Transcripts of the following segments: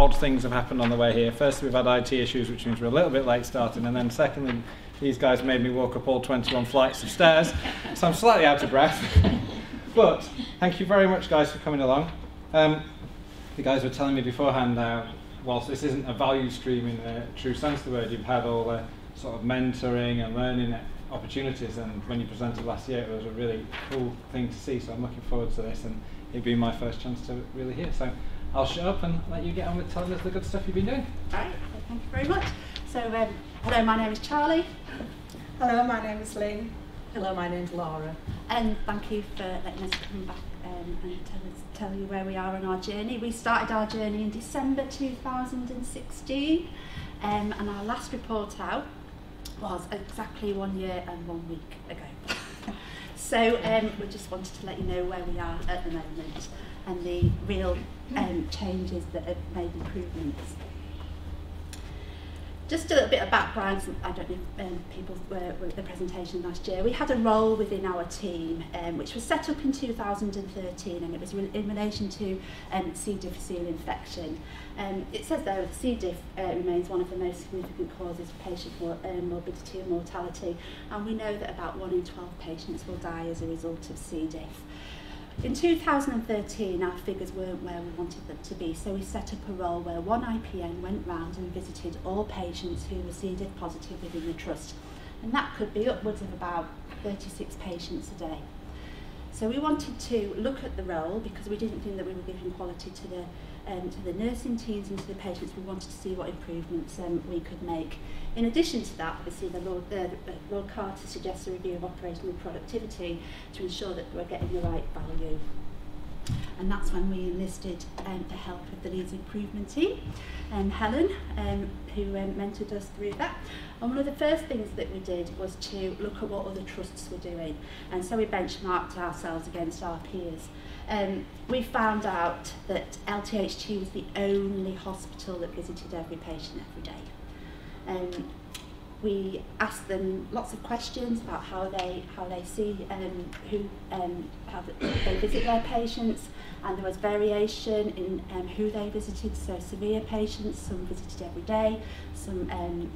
odd things have happened on the way here. Firstly, we've had IT issues, which means we're a little bit late starting, and then secondly, these guys made me walk up all 21 flights of stairs, so I'm slightly out of breath. But thank you very much, guys, for coming along. The guys were telling me beforehand how, whilst this isn't a value stream in a true sense of the word, you've had all the sort of mentoring and learning opportunities, and when you presented last year, it was a really cool thing to see, so I'm looking forward to this, and it'd be my first chance to really hear. So I'll shut up and let you get on with telling us the good stuff you've been doing. Right, well, thank you very much. So, hello, my name is Charlie. Hello, my name is Lynn. Hello, my name's Laura. And thank you for letting us come back and tell you where we are on our journey. We started our journey in December 2016, and our last report out was exactly 1 year and 1 week ago. So we just wanted to let you know where we are at the moment and the real changes that have made improvements. Just a little bit of background. I don't know if people were at the presentation last year. We had a role within our team which was set up in 2013, and it was in relation to C. difficile infection. It says there that C. diff remains one of the most significant causes of patient morbidity and mortality, and we know that about 1 in 12 patients will die as a result of C. diff. In 2013, our figures weren't where we wanted them to be, so we set up a role where one IPN went round and visited all patients who were C. diff positive within the trust, and that could be upwards of about 36 patients a day. So we wanted to look at the role because we didn't think that we were giving quality to the nursing teams and to the patients. We wanted to see what improvements we could make. In addition to that, obviously, Lord Carter suggests a review of operational productivity to ensure that we're getting the right value. And that's when we enlisted the help of the Leeds improvement team, Helen, who mentored us through that. And one of the first things that we did was to look at what other trusts were doing. And so we benchmarked ourselves against our peers. We found out that LTHT was the only hospital that visited every patient every day. We asked them lots of questions about how they see how they visit their patients, and there was variation in who they visited. So severe patients, some visited every day, some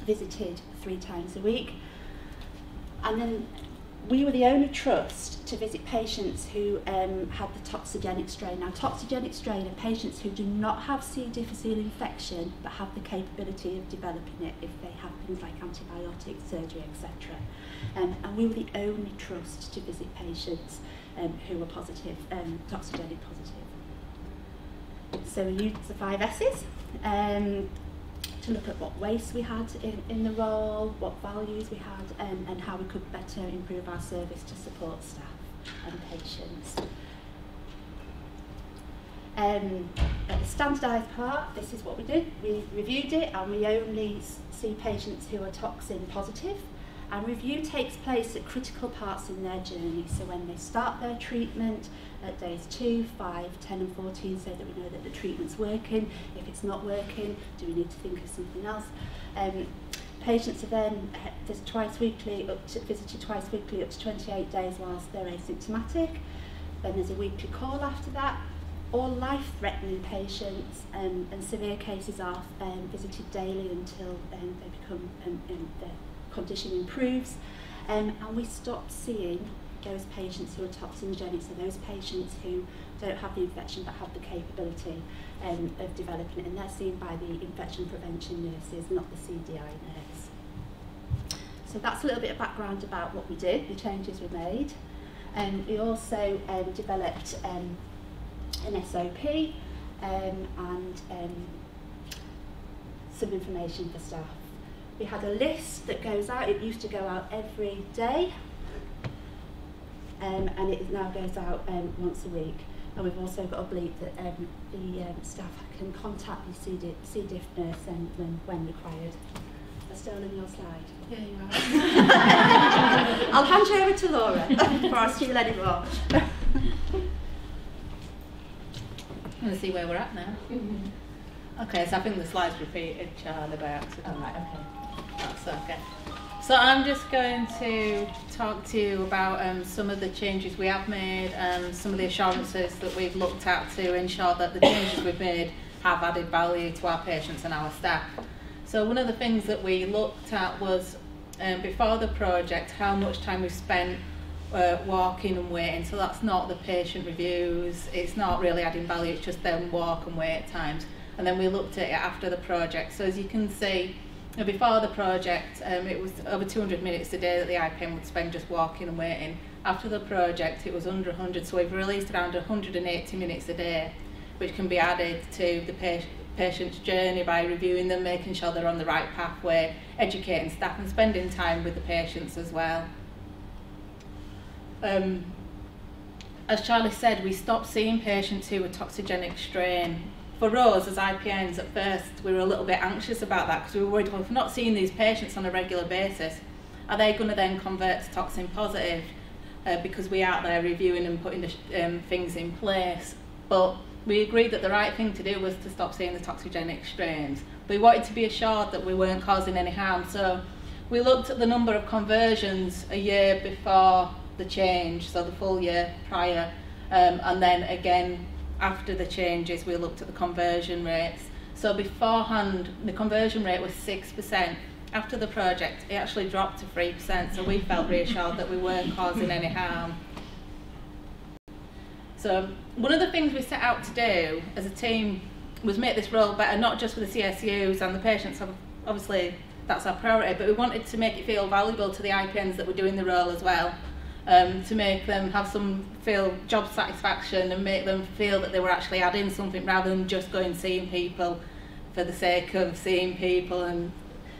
visited 3 times a week, and then we were the only trust to visit patients who had the toxigenic strain. Now, toxigenic strain are patients who do not have C. difficile infection but have the capability of developing it if they have things like antibiotics, surgery, etc. And we were the only trust to visit patients who were positive, toxigenic positive. So we used the 5 S's. To look at what waste we had in the role, what values we had, and how we could better improve our service to support staff and patients. At the standardised part, this is what we did. We reviewed it, and we only see patients who are toxin positive. And review takes place at critical parts in their journey. So when they start their treatment at days 2, 5, 10 and 14, so that we know that the treatment's working. If it's not working, do we need to think of something else? Patients are then visited twice weekly up to 28 days whilst they're asymptomatic. Then there's a weekly call after that. All life-threatening patients and severe cases are visited daily until they become their condition improves, and we stopped seeing those patients who are toxinogenic, so those patients who don't have the infection but have the capability of developing it, and they're seen by the infection prevention nurses, not the CDI nurse. So that's a little bit of background about what we did, the changes we made. We also developed an SOP and some information for staff. We had a list that goes out. It used to go out every day, and it now goes out once a week. And we've also got a bleep that the staff can contact the C. diff nurse when required. I've stolen your slide. Yeah, you are. I'll hand you over to Laura before I steal any more. I'm going to see where we're at now. Okay, so I think the slide's repeated, Charlie, by accident. Oh, right, okay. That's okay. So I'm just going to talk to you about some of the changes we have made and some of the assurances that we've looked at to ensure that the changes we've made have added value to our patients and our staff. So one of the things that we looked at was, before the project, how much time we spent walking and waiting. So that's not the patient reviews, it's not really adding value, it's just them walk and wait times. And then we looked at it after the project. So as you can see, before the project, it was over 200 minutes a day that the IPN would spend just walking and waiting. After the project, it was under 100, so we've released around 180 minutes a day, which can be added to the patient's journey by reviewing them, making sure they're on the right pathway, educating staff and spending time with the patients as well. As Charlie said, we stopped seeing patients who were toxigenic strain. For us as IPNs, at first we were a little bit anxious about that because we were worried, well, if we're not seeing these patients on a regular basis, are they going to then convert to toxin positive because we are there reviewing and putting the things in place. But we agreed that the right thing to do was to stop seeing the toxigenic strains. We wanted to be assured that we weren't causing any harm, so we looked at the number of conversions a year before the change, so the full year prior, and then again after the changes we looked at the conversion rates. So beforehand the conversion rate was 6%. After the project it actually dropped to 3%, so we felt reassured that we weren't causing any harm. So one of the things we set out to do as a team was make this role better, not just for the CSUs and the patients, obviously that's our priority, but we wanted to make it feel valuable to the IPNs that were doing the role as well. To make them have feel job satisfaction and make them feel that they were actually adding something rather than just going seeing people for the sake of seeing people. And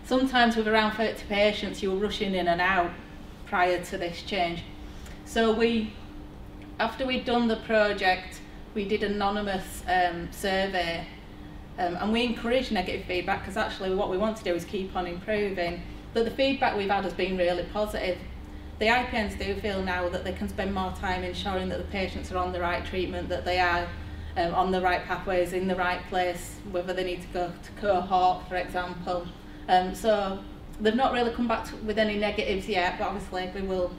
sometimes with around 30 patients you were rushing in and out prior to this change. So after we'd done the project, we did an anonymous survey, and we encouraged negative feedback because actually what we want to do is keep on improving. But the feedback we've had has been really positive. The IPNs do feel now that they can spend more time ensuring that the patients are on the right treatment, that they are on the right pathways, in the right place, whether they need to go to cohort, for example. So they've not really come back with any negatives yet, but obviously we will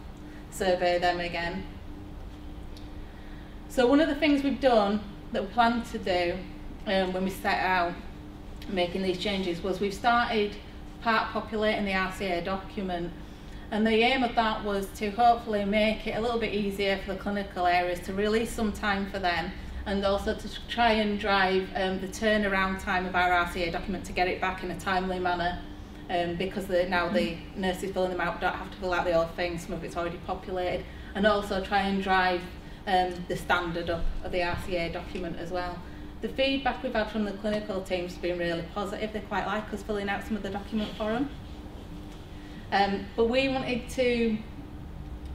survey them again. So one of the things we've done that we planned to do when we set out making these changes was we've started part populating the RCA document. And the aim of that was to hopefully make it a little bit easier for the clinical areas to release some time for them, and also to try and drive the turnaround time of our RCA document to get it back in a timely manner, because now the nurses filling them out don't have to fill out the whole thing, some of it's already populated, and also try and drive the standard up of the RCA document as well. The feedback we've had from the clinical teams has been really positive. They quite like us filling out some of the document for them. But we wanted to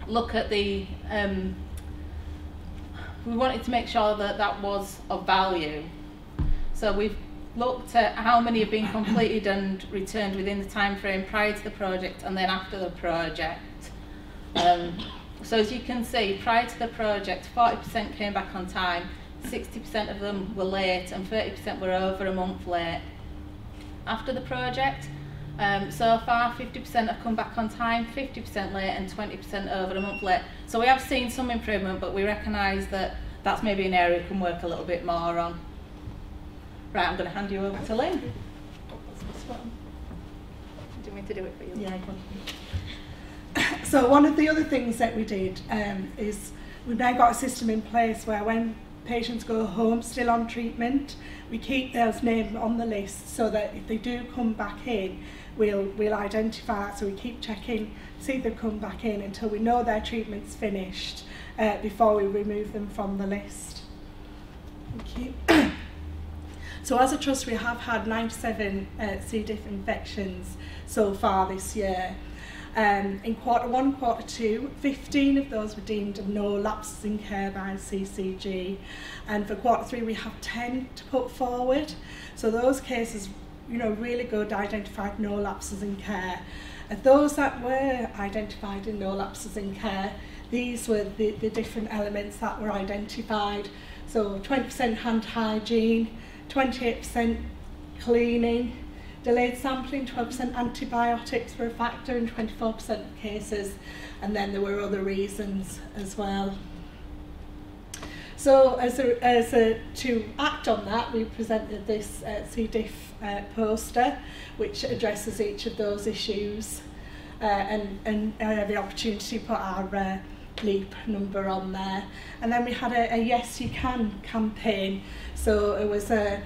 look at we wanted to make sure that that was of value. So we've looked at how many have been completed and returned within the time frame prior to the project and then after the project. So as you can see, prior to the project, 40% came back on time, 60% of them were late and 30% were over a month late. After the project, so far 50% have come back on time, 50% late and 20% over a month late. So we have seen some improvement, but we recognise that that's maybe an area we can work a little bit more on. Right, I'm going to hand you over to Lynn. Do you want me to do it for you? Yeah, so one of the other things that we did is we've now got a system in place where when patients go home still on treatment, we keep those names on the list so that if they do come back in, we'll identify that. So we keep checking, see if they've come back in until we know their treatment's finished before we remove them from the list. Thank you. So as a trust, we have had 97 C. diff infections so far this year. In quarter one, quarter two, 15 of those were deemed of no lapses in care by CCG, and for quarter three we have 10 to put forward. So those cases, really good, identified no lapses in care. And those that were identified in no lapses in care, these were the different elements that were identified. So 20% hand hygiene, 28% cleaning, delayed sampling, 12% antibiotics were a factor in 24% of cases, and then there were other reasons as well. So to act on that, we presented this C. diff poster, which addresses each of those issues, and I had the opportunity to put our LEAP number on there. And then we had a Yes You Can campaign. So it was a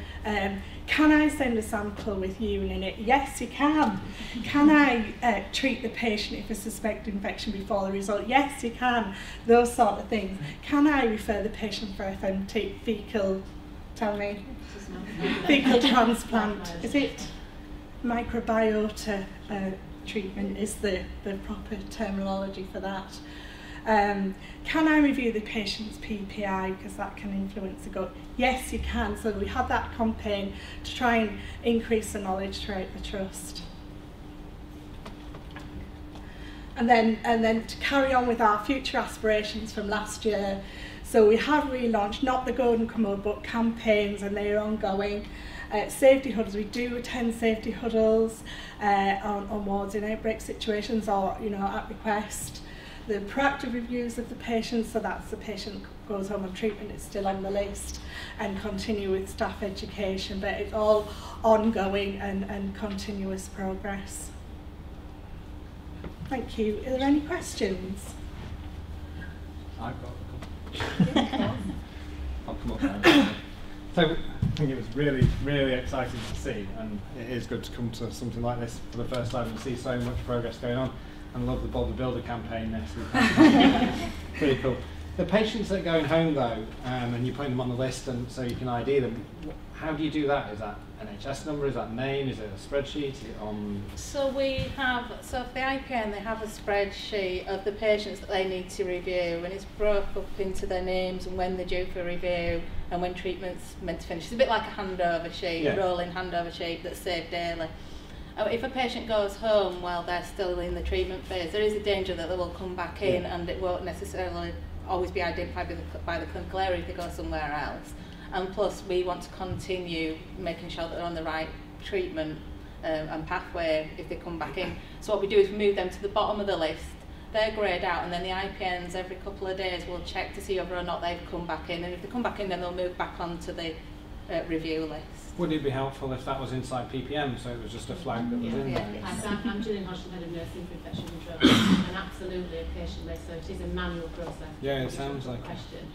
can I send a sample with urine in it? Yes, you can. Can I treat the patient if a suspected infection before the result? Yes, you can. Those sort of things. Can I refer the patient for FMT, fecal, tell me, fecal transplant? Is it microbiota treatment is the proper terminology for that? Can I review the patient's PPI because that can influence the gut? Yes, you can. So we had that campaign to try and increase the knowledge throughout the trust. And then to carry on with our future aspirations from last year. So we have relaunched not the Golden Commode but campaigns, and they are ongoing. Safety huddles, we do attend safety huddles on wards in outbreak situations or at request. The proactive reviews of the patient, so that's the patient goes home on treatment, it's still on the list, and continue with staff education, but it's all ongoing and continuous progress. Thank you. Are there any questions? I've got a couple. I'll come up now. So I think it was really, really exciting to see, and it is good to come to something like this for the first time and see so much progress going on. And love the Bob the Builder campaign next week. Pretty cool. The patients that are going home though, and you're putting them on the list and so you can ID them, how do you do that? Is that NHS number, is that name, is it a spreadsheet? Is it on... So we have, so for the IPN they have a spreadsheet of the patients that they need to review, and it's broke up into their names and when they're due for review and when treatment's meant to finish. It's a bit like a handover sheet, a rolling handover sheet that's saved daily. If a patient goes home while they're still in the treatment phase, there is a danger that they will come back in and it won't necessarily always be identified by the clinical area if they go somewhere else. And plus, we want to continue making sure that they're on the right treatment and pathway if they come back in. So what we do is we move them to the bottom of the list, they're greyed out, and then the IPNs every couple of days will check to see whether or not they've come back in. And if they come back in, then they'll move back onto the review list. Would it be helpful if that was inside PPM, so it was just a flag that was in there? I'm Gillian Hodgson, Head of Nursing for Infection Control, and absolutely a patient list, so it is a manual process. Yeah, it sounds like question.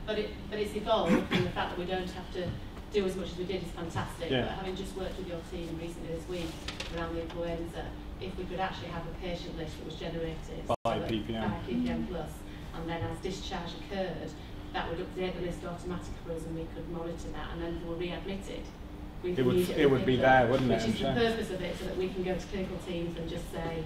But it's evolved, and the fact that we don't have to do as much as we did is fantastic. Yeah. But having just worked with your team recently this week around the influenza, if we could actually have a patient list that was generated by PPM Plus, and then as discharge occurred, that would update the list automatically for us and we could monitor that, and then if we were readmitted, we could it would be there, wouldn't it? Which is the purpose of it, so that we can go to clinical teams and just say,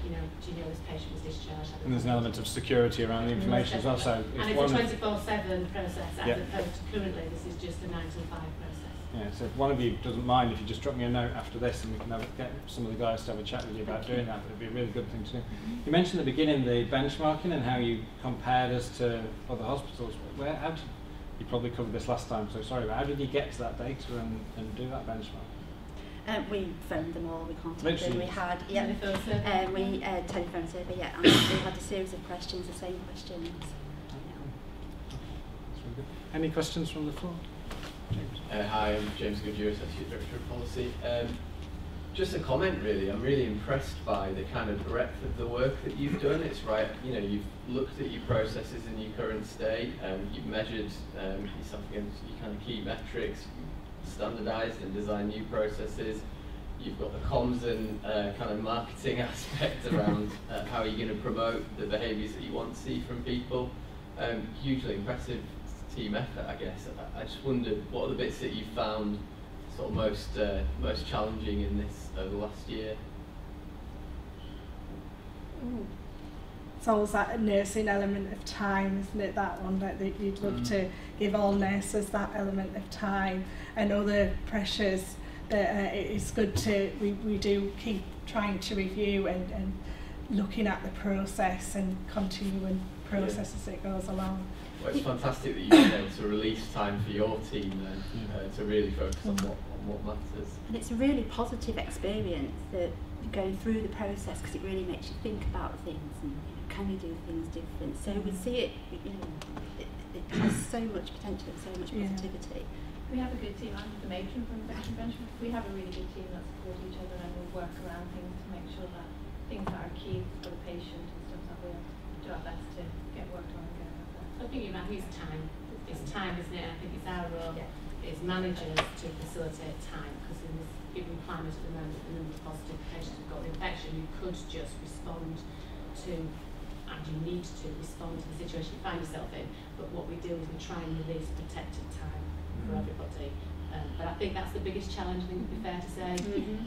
do you know this patient was discharged? And there's an element of security around the information as well. So and it's a 24/7 process, as opposed to currently this is just a 9 to 5 process. Yeah, so if one of you doesn't mind, if you just drop me a note after this and we can get some of the guys to have a chat with you about doing that, it would be a really good thing to do. You mentioned at the beginning the benchmarking and how you compared us to other hospitals. You probably covered this last time, so sorry, but how did you get to that data and do that benchmark? We phoned them all, we contacted Literally. them, we had Telephone survey. Telephone survey, and we had a series of questions, the same questions. That's really good. Any questions from the floor? James. Hi, I'm James Goodyear, Associate Director of Policy. Just a comment really, I'm really impressed by the kind of breadth of the work that you've done. It's right, you've looked at your processes in your current state, you've measured yourself against your kind of key metrics, standardised and designed new processes. You've got the comms and kind of marketing aspect around how you're going to promote the behaviours that you want to see from people. Hugely impressive team effort, I guess. I just wondered, what are the bits that you found sort of most challenging in this over the last year? It's always that nursing element of time, isn't it? That one that you'd love to give all nurses that element of time and other pressures. That it's good to we do keep trying to review and looking at the process and continuing process as it goes along. Well, it's fantastic that you've been able to release time for your team then to really focus on what matters. And it's a really positive experience that going through the process, because it really makes you think about things and can you do things different. So we see it, it has so much potential and so much positivity. We have a good team. I'm the matron from Infection Prevention. We have a really good team that support each other, and we work around things to make sure that things that are key for the patient and stuff that we'll do our best to get worked on and get out there. I think you're right, it's time. It's time, isn't it? I think it's our role as managers to facilitate time, because in this given climate at the moment, the number of positive patients who've got an infection, you could just respond to, and you need to respond to the situation you find yourself in. But what we do is we try and release protected time for everybody. But I think that's the biggest challenge, I think it would be fair to say,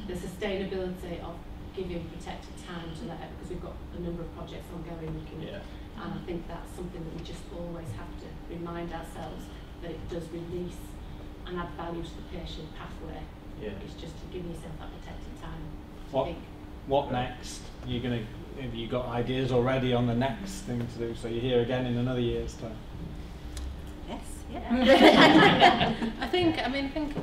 the sustainability of giving protected time to that, because we've got a number of projects ongoing looking at, and I think that's something that we just always have to remind ourselves that it does release and add value to the patient pathway. It's just to give yourself that protected time to think. What next? Have you got ideas already on the next thing to do, so you're here again in another year's time? Yes, I think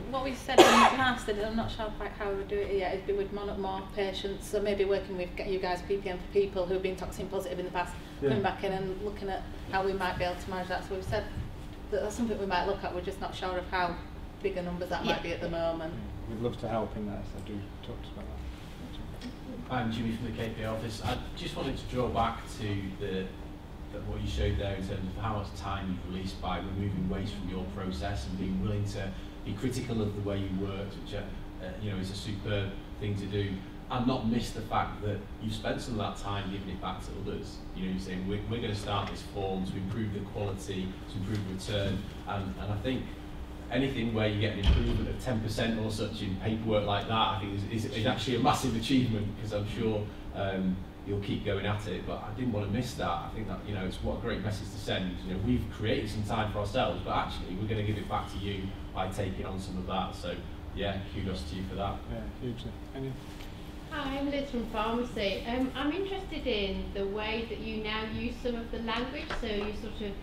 what we said in the past, and I'm not sure quite how we would do it yet, is we would monitor more patients, so maybe working with you guys, PPM for people who have been toxin positive in the past, coming back in and looking at how we might be able to manage that. So we've said that that's something we might look at, we're just not sure of how big a numbers that might be at the moment. We'd love to help in that, so I do talk about that. I'm Jimmy from the KPA office. I just wanted to draw back to what you showed there in terms of how much time you've released by removing waste from your process and being willing to be critical of the way you worked, which is a superb thing to do, and not miss the fact that you've spent some of that time giving it back to others. You're saying we're going to start this form to improve the quality, to improve return, and I think anything where you get an improvement of 10% or such in paperwork like that, I think is actually a massive achievement, because I'm sure you'll keep going at it. But I didn't want to miss that. I think that it's what a great message to send. We've created some time for ourselves, but actually we're going to give it back to you by taking on some of that. So yeah, kudos to you for that. Yeah, hugely. Hi, I'm Liz from Pharmacy. I'm interested in the way that you now use some of the language. So you sort of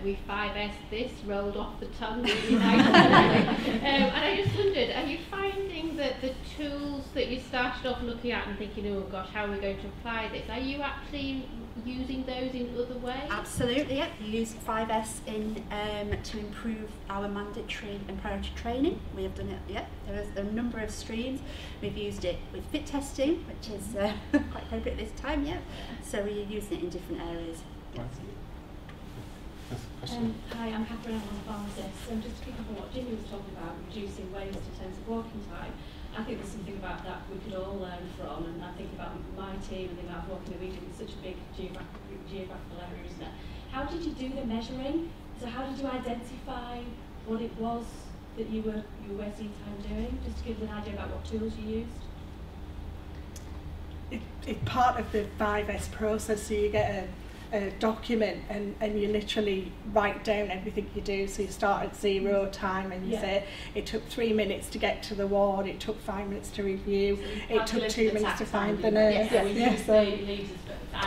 we 5S this rolled off the tongue really nicely. And I just wondered, are you finding that the tools that you started off looking at and thinking, oh gosh, how are we going to apply this? Are you actually using those in other ways? Absolutely, yeah. We use 5S to improve our mandatory and priority training. We have done it, There's a number of streams. We've used it with fit testing, which is quite appropriate this time, So we're using it in different areas. Hi, I'm Catherine, I'm a pharmacist. Just to pick up on what Jimmy was talking about, reducing waste in terms of walking time, I think there's something about that we could all learn from, and I think about my team and the amount of walking that we do in such a big geographical area, isn't it? How did you do the measuring? So how did you identify what it was that you were wasting time doing? Just to give us an idea about what tools you used. It's part of the 5S process, so you get a document and you literally write down everything you do. So you start at 0 time and you say it took 3 minutes to get to the ward, it took 5 minutes to review, so it took 2 minutes to find the nurse. I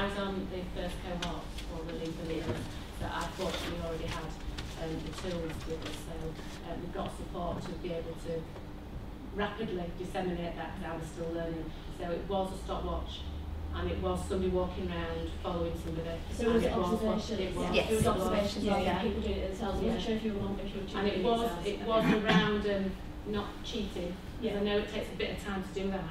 was on the first cohort for the Leeds leaders that I fortunately already had the tools with us, so we've got support to be able to rapidly disseminate that, because I was still learning. So it was a stopwatch, and it was somebody walking around following somebody. So it was observations. Yes, it was observations. Yeah. People doing it themselves. I'm not sure if you were cheating. And it was around not cheating. I know it takes a bit of time to do that,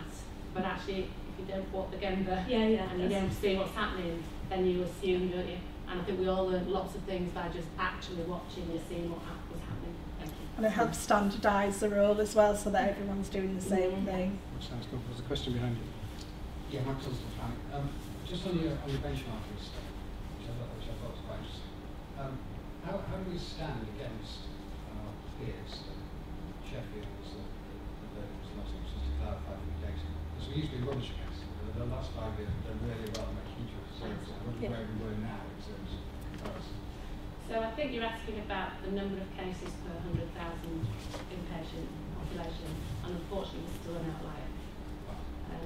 but actually, if you don't walk the gemba and you don't see what's happening, then you assume, don't you? And I think we all learned lots of things by just actually watching and seeing what was happening. Thank you. And it helps standardise the role as well, so that everyone's doing the same thing. Which sounds good. There's a question behind you. Yeah, Max Olsen, just on your benchmarking stuff, which I thought was quite interesting. How do we stand against our peers, Sheffield was the last one, just to clarify for the data? Because we used to be rubbish against them. The last 5 years have done really well and made huge results. I wonder where we were now in terms of comparison. So I think you're asking about the number of cases per 100,000 inpatient population, and unfortunately we're still an outlier.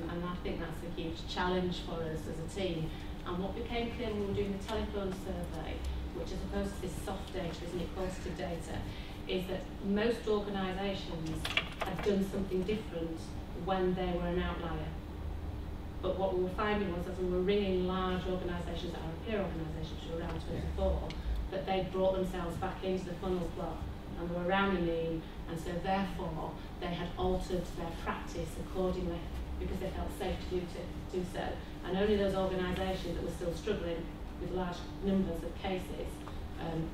And I think that's a huge challenge for us as a team. And what became clear when we were doing the telephone survey, which as opposed to this soft data, isn't it, qualitative data, is that most organisations had done something different when they were an outlier. But what we were finding was, as we were ringing large organisations that are peer organisations, which were around 24, that they'd brought themselves back into the funnel plot and they were around the mean, and so therefore they had altered their practice accordingly because they felt safe to do so. And only those organisations that were still struggling with large numbers of cases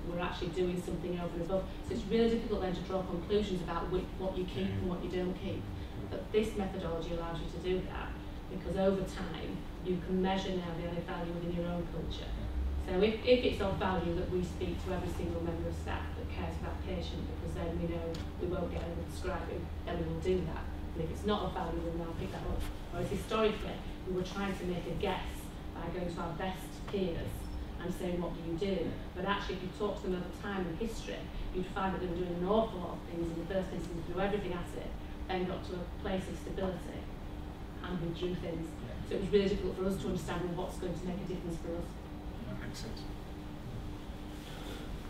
were actually doing something over and above. So it's really difficult then to draw conclusions about what you keep and what you don't keep. But this methodology allows you to do that because over time you can measure now the added value within your own culture. So if it's of value that we speak to every single member of staff that cares for that patient, because then we know we won't get over prescribing, then we will do that. And if it's not of value, then they'll pick that up. Whereas historically, we were trying to make a guess by going to our best peers and saying, what do you do? But actually, if you talk to them over time and history, you'd find that they were doing an awful lot of things in the first instance, threw everything at it, then got to a place of stability and withdrew things. So it was really difficult for us to understand what's going to make a difference for us. That makes sense.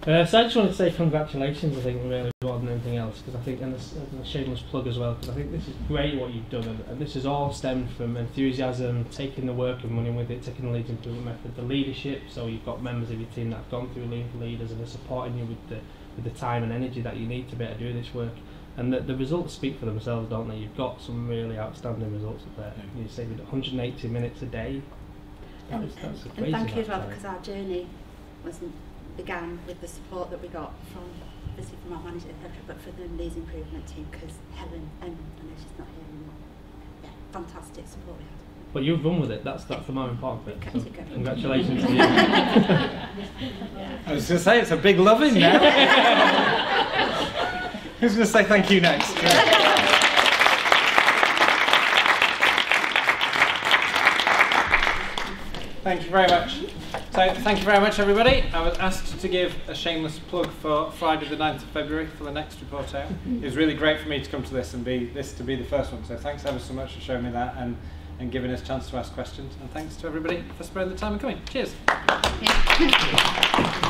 So I just wanted to say congratulations, I think, really, more than anything else, because I think, and a shameless plug as well, because I think this is great what you've done, and this has all stemmed from enthusiasm, taking the work and running with it, taking the Leeds Improvement Method, the leadership, so you've got members of your team that have gone through Lean for Leaders and are supporting you with the time and energy that you need to be able to do this work. And the results speak for themselves, don't they? You've got some really outstanding results up there. You say with 180 minutes a day. That's a crazy and thank you as well, time. because our journey began with the support that we got from, obviously from our manager, etc., but for the Leeds Improvement team, because Helen, I know she's not here anymore. Yeah, fantastic support we had. But you've run with it. That's the more important bit. Okay, So to go. congratulations to you. I was going to say, it's a big loving now. Who's going to say thank you next? Thank you very much. So, thank you very much, everybody. I was asked to give a shameless plug for Friday the 9th of February for the next report out. It was really great for me to come to this and be the first one. So thanks ever so much for showing me that and giving us a chance to ask questions. And thanks to everybody for sparing the time and coming. Cheers. Yeah.